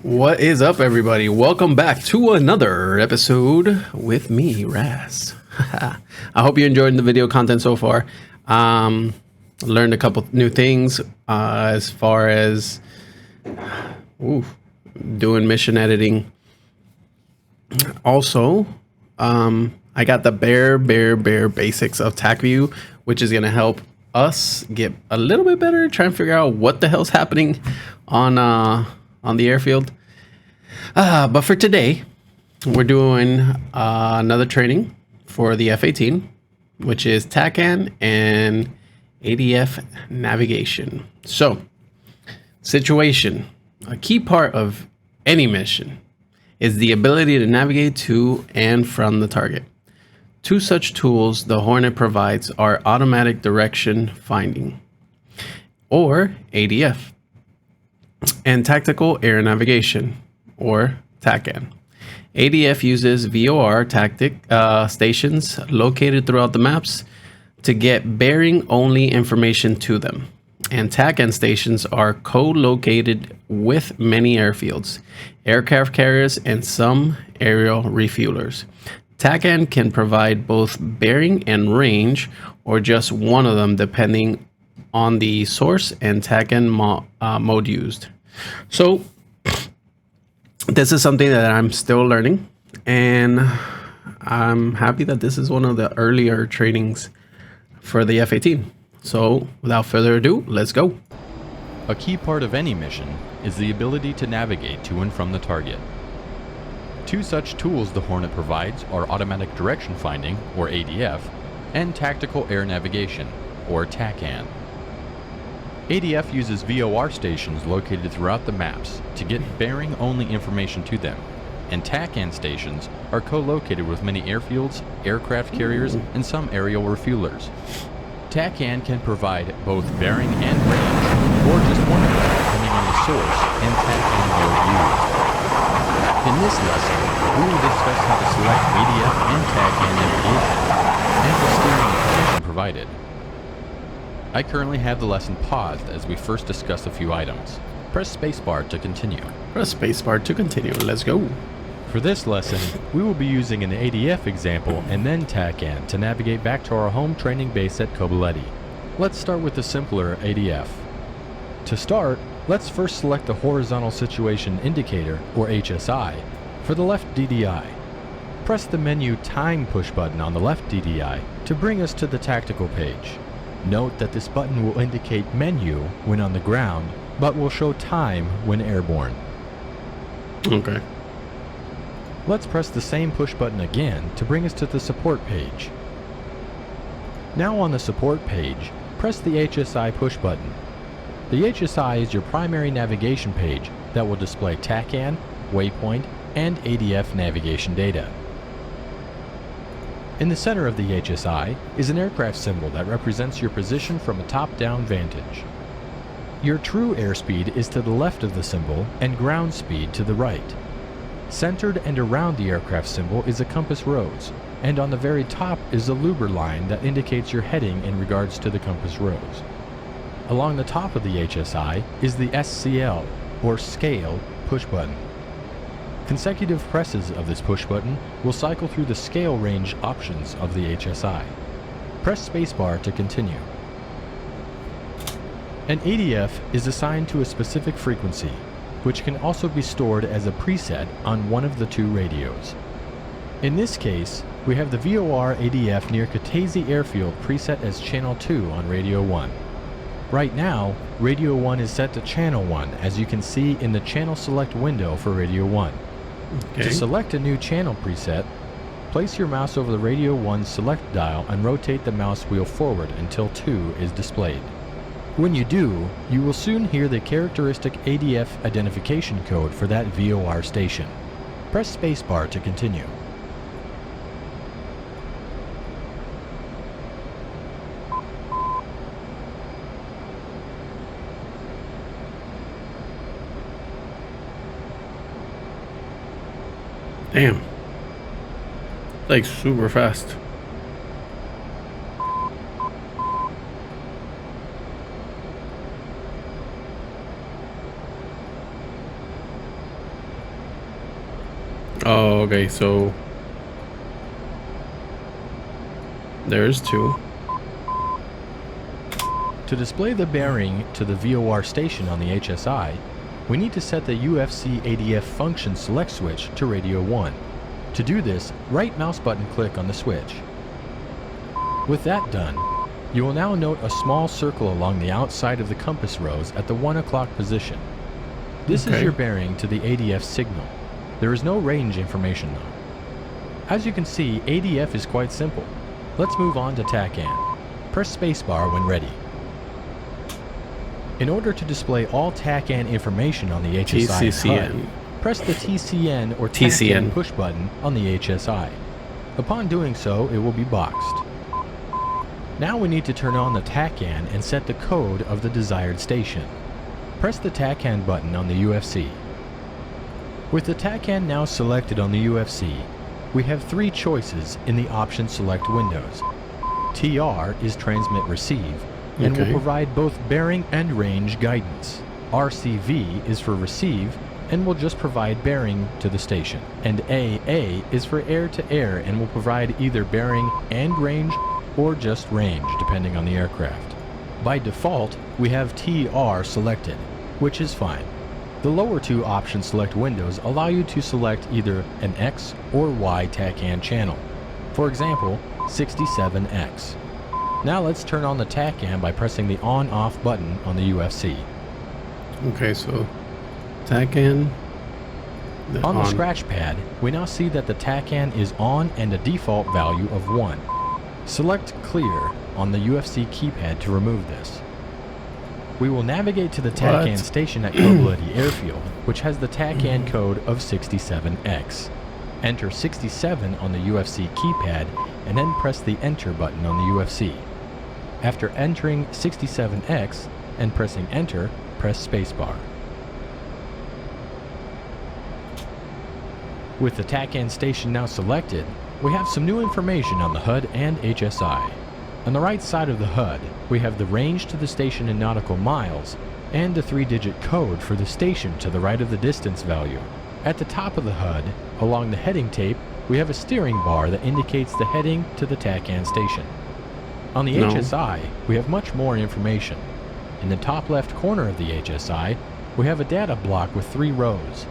What is up, everybody? Welcome back to another episode with me, Raz. I hope you enjoyed the video content so far. Learned a couple new things as far as doing mission editing. Also, I got the bare basics of TAC which is going to help us get a little bit better, try and figure out what the hell's happening on the airfield. But for today, we're doing another training for the F-18, which is Tacan and ADF navigation. So, situation. A key part of any mission is the ability to navigate to and from the target. Two such tools the Hornet provides are automatic direction finding, or ADF, and tactical air navigation, or Tacan. ADF uses VOR tactic stations located throughout the maps to get bearing-only information to them. And Tacan stations are co-located with many airfields, aircraft carriers, and some aerial refuelers. Tacan can provide both bearing and range, or just one of them, depending on the source and Tacan mode used. So this is something that I'm still learning, and I'm happy that this is one of the earlier trainings for the F-18. So without further ado, let's go. A key part of any mission is the ability to navigate to and from the target. Two such tools the Hornet provides are automatic direction finding, or ADF, and tactical air navigation, or TACAN. ADF uses VOR stations located throughout the maps to get bearing-only information to them, and TACAN stations are co-located with many airfields, aircraft carriers, and some aerial refuelers. TACAN can provide both bearing and range, or just one of them depending on the source and TACAN mode used. In this lesson, we will discuss how to select ADF and TACAN navigation, and the steering information provided. I currently have the lesson paused as we first discuss a few items. Press spacebar to continue. Press spacebar to continue. Let's go. For this lesson, we will be using an ADF example and then TACAN to navigate back to our home training base at Kobuleti. Let's start with the simpler ADF. To start, let's first select the Horizontal Situation Indicator, or HSI, for the left DDI. Press the menu Time push button on the left DDI to bring us to the tactical page. Note that this button will indicate menu when on the ground, but will show time when airborne. Okay. Let's press the same push button again to bring us to the support page. Now on the support page, press the HSI push button. The HSI is your primary navigation page that will display TACAN, waypoint, and ADF navigation data. In the center of the HSI is an aircraft symbol that represents your position from a top-down vantage. Your true airspeed is to the left of the symbol and ground speed to the right. Centered and around the aircraft symbol is a compass rose, and on the very top is a louver line that indicates your heading in regards to the compass rose. Along the top of the HSI is the SCL, or Scale, push button. Consecutive presses of this push button will cycle through the scale range options of the HSI. Press spacebar to continue. An ADF is assigned to a specific frequency, which can also be stored as a preset on one of the two radios. In this case, we have the VOR ADF near Kutaisi Airfield preset as Channel 2 on Radio 1. Right now, Radio 1 is set to Channel 1, as you can see in the Channel Select window for Radio 1. Okay. To select a new channel preset, place your mouse over the Radio 1 select dial and rotate the mouse wheel forward until 2 is displayed. When you do, you will soon hear the characteristic ADF identification code for that VOR station. Press spacebar to continue. Damn. Like super fast. Oh, okay, so there's two. To display the bearing to the VOR station on the HSI, we need to set the UFC ADF function select switch to radio 1. To do this, right mouse button click on the switch. With that done, you will now note a small circle along the outside of the compass rose at the 1 o'clock position. This is your bearing to the ADF signal. There is no range information though. As you can see, ADF is quite simple. Let's move on to Tacan. Press spacebar when ready. In order to display all Tacan information on the HSI HUD, press the TCN or Tacan push button on the HSI. Upon doing so, it will be boxed. Now we need to turn on the Tacan and set the code of the desired station. Press the Tacan button on the UFC. With the Tacan now selected on the UFC, we have three choices in the option select windows. TR is transmit receive, and will provide both bearing and range guidance. RCV is for receive and will just provide bearing to the station. And AA is for air to air and will provide either bearing and range or just range depending on the aircraft. By default, we have TR selected, which is fine. The lower two option select windows allow you to select either an X or Y Tacan channel. For example, 67X. Now let's turn on the Tacan by pressing the on-off button on the UFC. Okay, so Tacan. On the scratch pad, we now see that the Tacan is on and a default value of 1. Select Clear on the UFC keypad to remove this. We will navigate to the Tacan station at Kobuleti Airfield, which has the Tacan code of 67X. Enter 67 on the UFC keypad and then press the Enter button on the UFC. After entering 67X and pressing Enter, press spacebar. With the Tacan station now selected, we have some new information on the HUD and HSI. On the right side of the HUD, we have the range to the station in nautical miles and a 3-digit code for the station to the right of the distance value. At the top of the HUD, along the heading tape, we have a steering bar that indicates the heading to the Tacan station. On the HSI, we have much more information. In the top left corner of the HSI, we have a data block with 3 rows.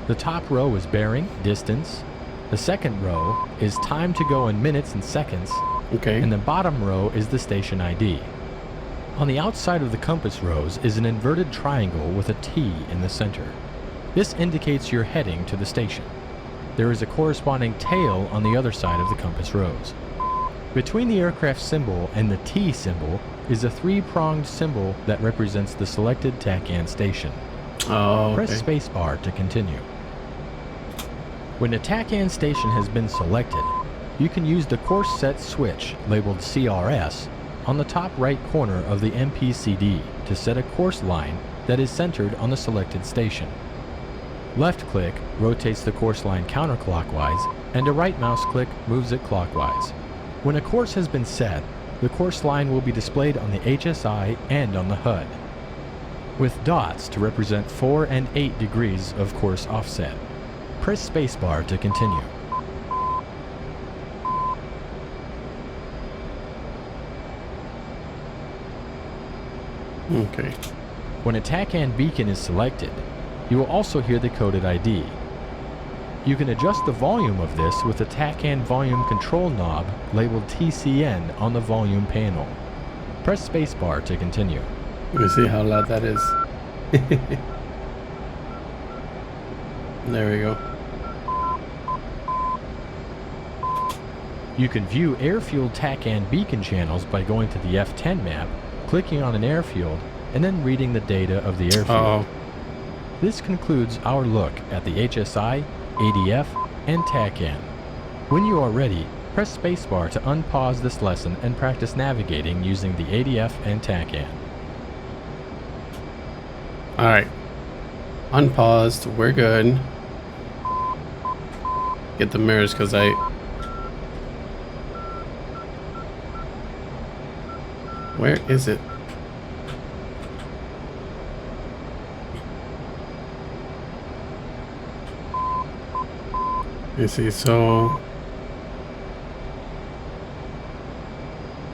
The top row is bearing, distance. The second row is time to go in minutes and seconds. And the bottom row is the station ID. On the outside of the compass rose is an inverted triangle with a T in the center. This indicates your heading to the station. There is a corresponding tail on the other side of the compass rose. Between the aircraft symbol and the T symbol is a 3-pronged symbol that represents the selected Tacan station. Press spacebar to continue. When the Tacan station has been selected, you can use the course set switch labeled CRS on the top right corner of the MPCD to set a course line that is centered on the selected station. Left click rotates the course line counterclockwise, and a right mouse click moves it clockwise. When a course has been set, the course line will be displayed on the HSI and on the HUD, with dots to represent 4 and 8 degrees of course offset. Press spacebar to continue. When a Tacan beacon is selected, you will also hear the coded ID. You can adjust the volume of this with the Tacan volume control knob labeled TCN on the volume panel. Press spacebar to continue. Let me see how loud that is. There we go. You can view airfield Tacan beacon channels by going to the F10 map, clicking on an airfield, and then reading the data of the airfield. This concludes our look at the HSI, ADF, and Tacan. When you are ready, press spacebar to unpause this lesson and practice navigating using the ADF and Tacan. Alright. Unpaused. We're good. Get the mirrors because Where is it? You see, so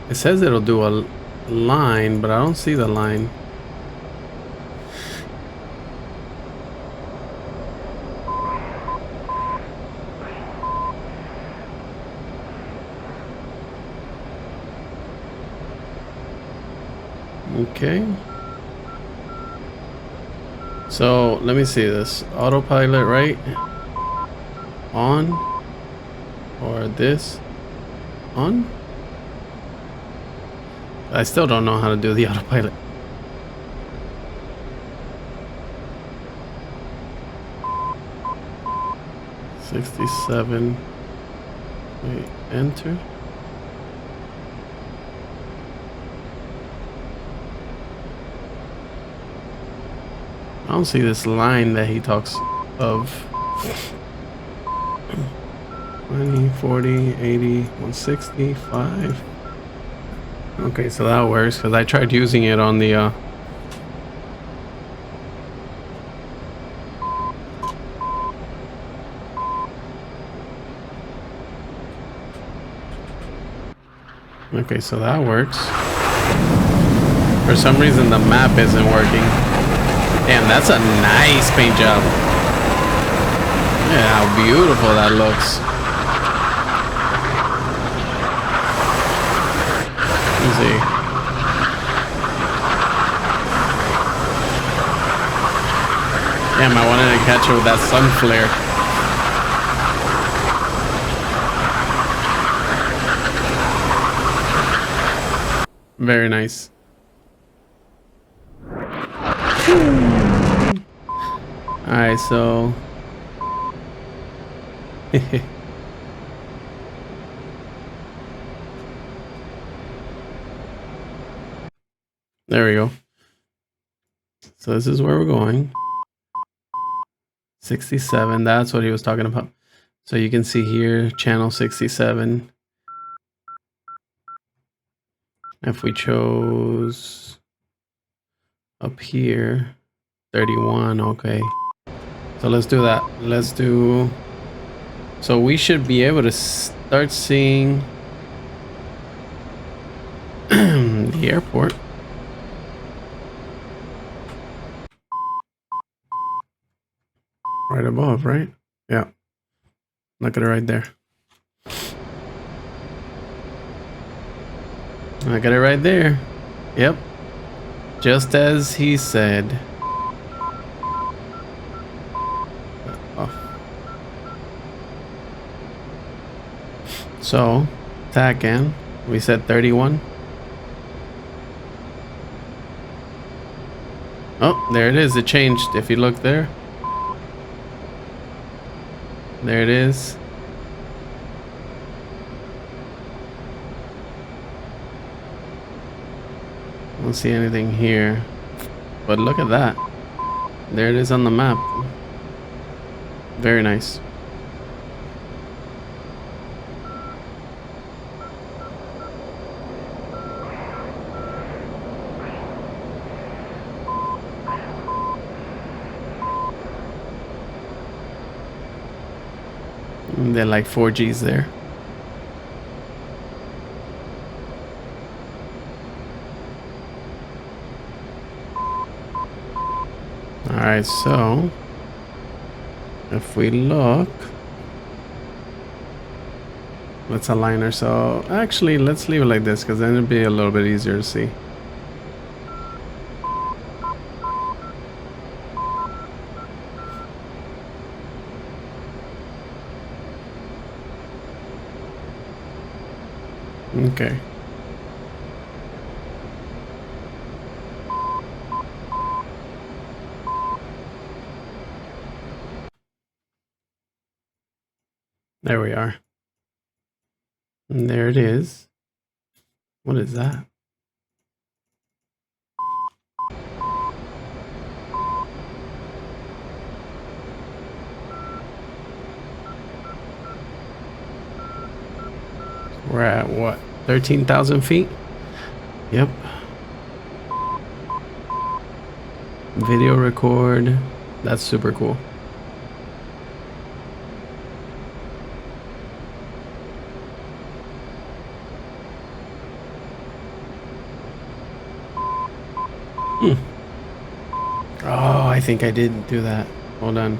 it says it'll do a line, but I don't see the line. Okay. So let me see this. Autopilot, right? On. Or this. On? I still don't know how to do the autopilot. $67. Wait, enter. I don't see this line that he talks of. 20, 40, 80, 165. Okay, so that works because I tried using it on the okay, so that works. For some reason the map isn't working. Damn, that's a nice paint job. Yeah, how beautiful that looks. Let's see. Damn, I wanted to catch it with that sun flare. Very nice. Alright, so there we go. So this is where we're going. 67, that's what he was talking about. So you can see here, channel 67. If we chose up here, 31, okay. So let's do that. Let's do, so we should be able to start seeing the airport. Right above, right? Yeah. Look at it right there. Look at it right there. Yep. Just as he said. Oh. So, Tacan, we said 31. Oh, there it is. It changed. If you look there. There it is. I don't see anything here. But look at that. There it is on the map. Very nice. They're like 4Gs there. Alright, so if we look, let's align ourselves. Actually, let's leave it like this because then it'll be a little bit easier to see. Okay. There we are. And there it is. What is that? We're at what? 13,000 feet? Yep. Video record. That's super cool. I think I did do that. Hold on.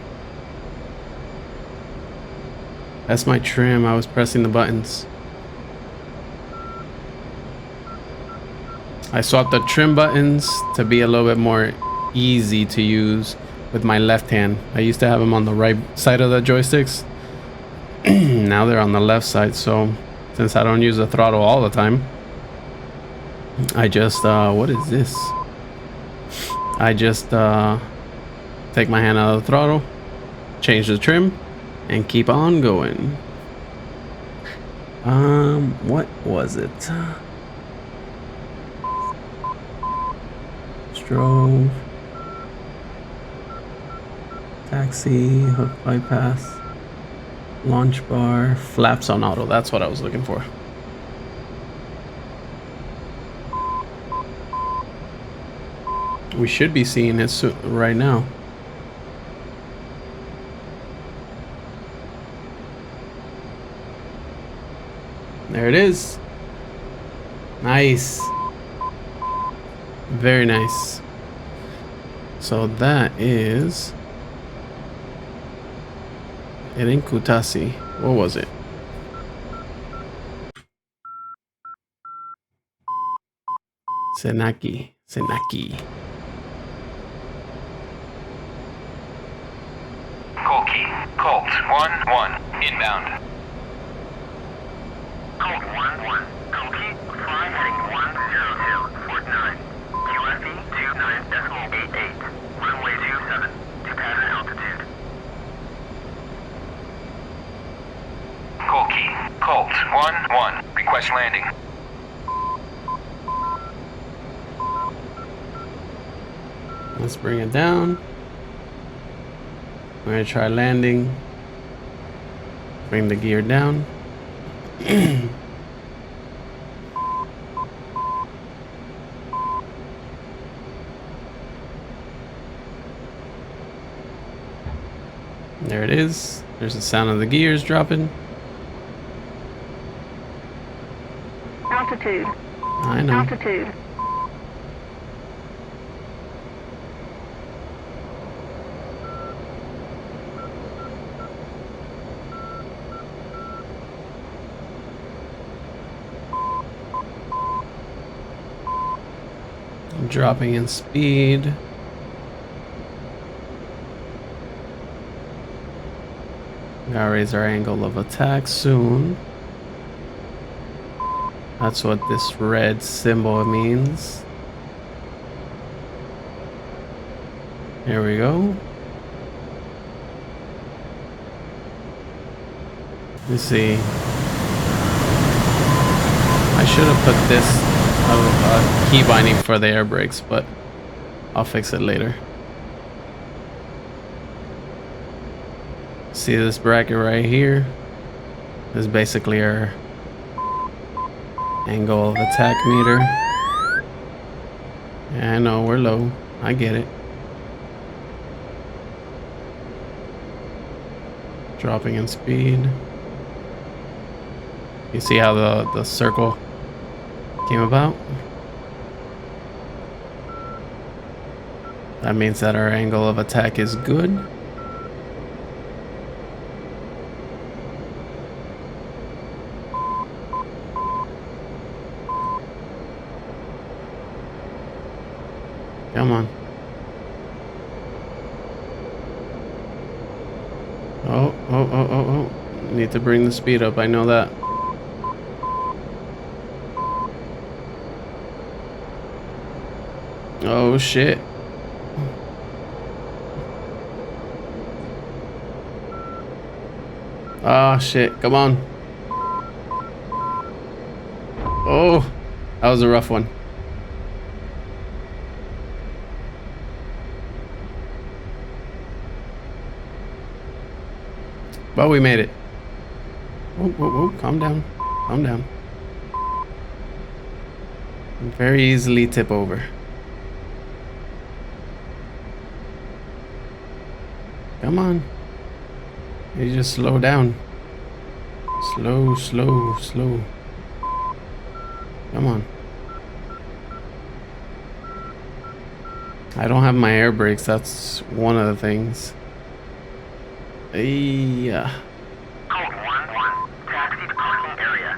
That's my trim. I was pressing the buttons. I swapped the trim buttons to be a little bit more easy to use with my left hand. I used to have them on the right side of the joysticks. Now they're on the left side, so since I don't use the throttle all the time, I just what is this? I just take my hand out of the throttle, change the trim, and keep on going. What was it? Drove, taxi, hook bypass, launch bar, flaps on auto. That's what I was looking for. We should be seeing it right now. There it is. Nice. Very nice. So that is it in Kutasi. What was it? Senaki. Kolki, Colt 1-1, inbound. Colt 1-1, Kolki, fly heading 10249. QFE 29.88, runway 27, to pattern altitude. Kolki, Colt 1-1, request landing. Let's bring it down. We're gonna try landing. Bring the gear down. There it is. There's the sound of the gears dropping. Altitude. I know. Altitude. Dropping in speed. Gotta raise our angle of attack soon. That's what this red symbol means. Here we go. Let's see. I should have put this key binding for the air brakes, but I'll fix it later. See this bracket right here? This is basically our angle of attack meter. Yeah, I know we're low. I get it. Dropping in speed. You see how the circle came about? That means that our angle of attack is good. Come on. Oh. Need to bring the speed up. I know that. Oh shit. Oh shit. Come on. Oh, that was a rough one. But we made it. Whoa, calm down. Calm down. Very easily tip over. Come on. You just slow down. Slow. Come on. I don't have my air brakes. That's one of the things. Yeah. Code 1-1. Taxi to parking area.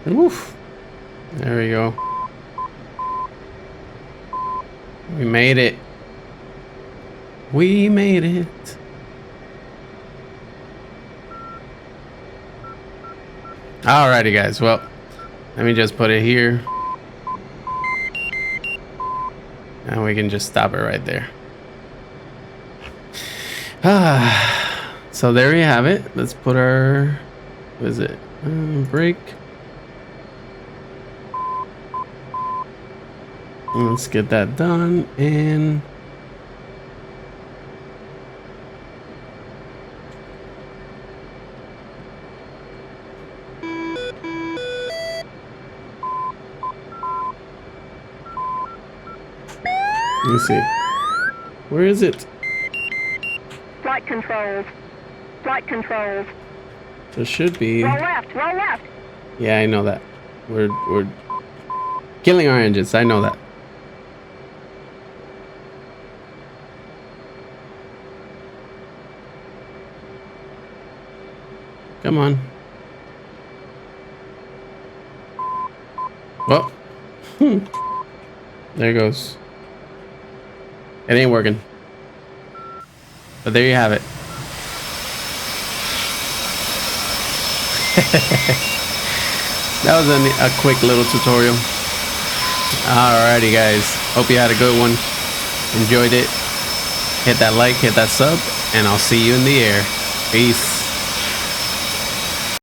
Oof. There we go. We made it. We made it. Alrighty, guys. Well, let me just put it here. And we can just stop it right there. So there you have it. Let's put our, what is it? Brake. Let's get that done. And let me see. Where is it? Flight controls. Flight controls. So it should be. Roll left. Roll left. Yeah, I know that. We're killing our engines. I know that. Come on. Well. There it goes. It ain't working. But there you have it. That was a quick little tutorial. Alrighty, guys. Hope you had a good one. Enjoyed it. Hit that like, hit that sub, and I'll see you in the air. Peace.